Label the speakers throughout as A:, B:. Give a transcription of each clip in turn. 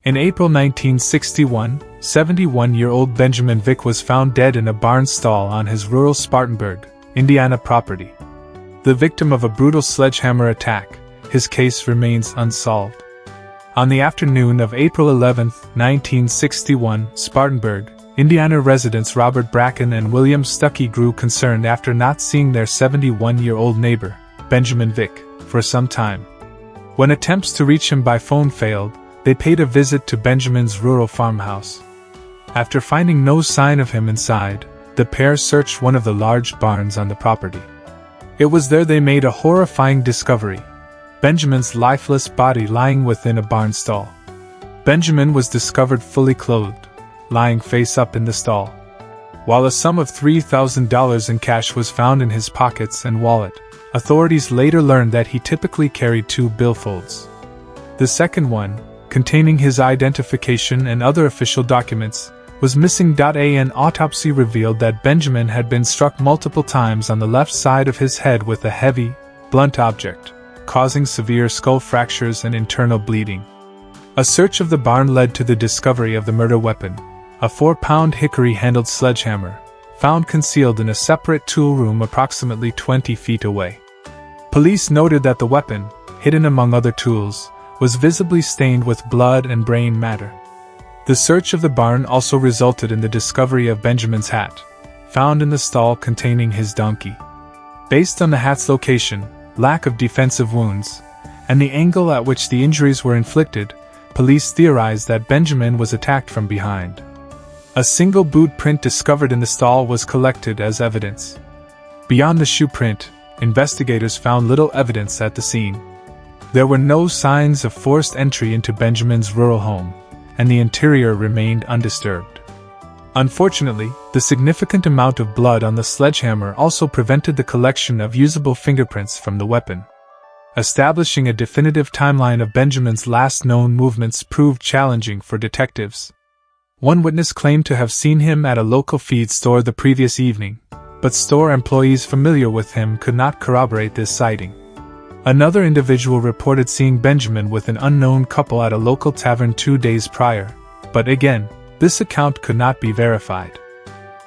A: In April 1961, 71-year-old Benjamin Vick was found dead in a barn stall on his rural Spartanburg, Indiana property. The victim of a brutal sledgehammer attack, his case remains unsolved. On the afternoon of April 11, 1961, Spartanburg, Indiana residents Robert Bracken and William Stuckey grew concerned after not seeing their 71-year-old neighbor, Benjamin Vick, for some time. When attempts to reach him by phone failed, they paid a visit to Benjamin's rural farmhouse. After finding no sign of him inside, the pair searched one of the large barns on the property. It was there they made a horrifying discovery: Benjamin's lifeless body lying within a barn stall. Benjamin was discovered fully clothed, lying face up in the stall. While a sum of $3,000 in cash was found in his pockets and wallet, authorities later learned that he typically carried 2 billfolds. The second one, containing his identification and other official documents, was missing. An autopsy revealed that Benjamin had been struck multiple times on the left side of his head with a heavy, blunt object, causing severe skull fractures and internal bleeding. A search of the barn led to the discovery of the murder weapon, a 4-pound hickory-handled sledgehammer, found concealed in a separate tool room approximately 20 feet away. Police noted that the weapon, hidden among other tools, was visibly stained with blood and brain matter. The search of the barn also resulted in the discovery of Benjamin's hat, found in the stall containing his donkey. Based on the hat's location, lack of defensive wounds, and the angle at which the injuries were inflicted, police theorized that Benjamin was attacked from behind. A single boot print discovered in the stall was collected as evidence. Beyond the shoe print, investigators found little evidence at the scene. There were no signs of forced entry into Benjamin's rural home, and the interior remained undisturbed. Unfortunately, the significant amount of blood on the sledgehammer also prevented the collection of usable fingerprints from the weapon. Establishing a definitive timeline of Benjamin's last known movements proved challenging for detectives. One witness claimed to have seen him at a local feed store the previous evening, but store employees familiar with him could not corroborate this sighting. Another individual reported seeing Benjamin with an unknown couple at a local tavern 2 days prior, but again, this account could not be verified.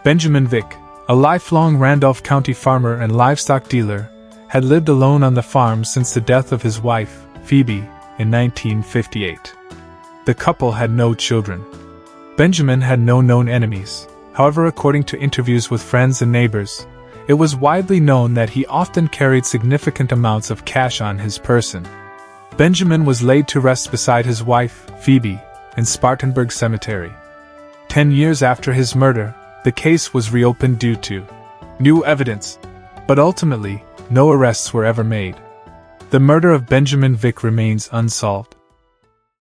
A: Benjamin Vick, a lifelong Randolph County farmer and livestock dealer, had lived alone on the farm since the death of his wife, Phoebe, in 1958. The couple had no children. Benjamin had no known enemies. However, according to interviews with friends and neighbors, it was widely known that he often carried significant amounts of cash on his person. Benjamin was laid to rest beside his wife, Phoebe, in Spartanburg Cemetery. 10 years after his murder, the case was reopened due to new evidence, but ultimately, no arrests were ever made. The murder of Benjamin Vick remains unsolved.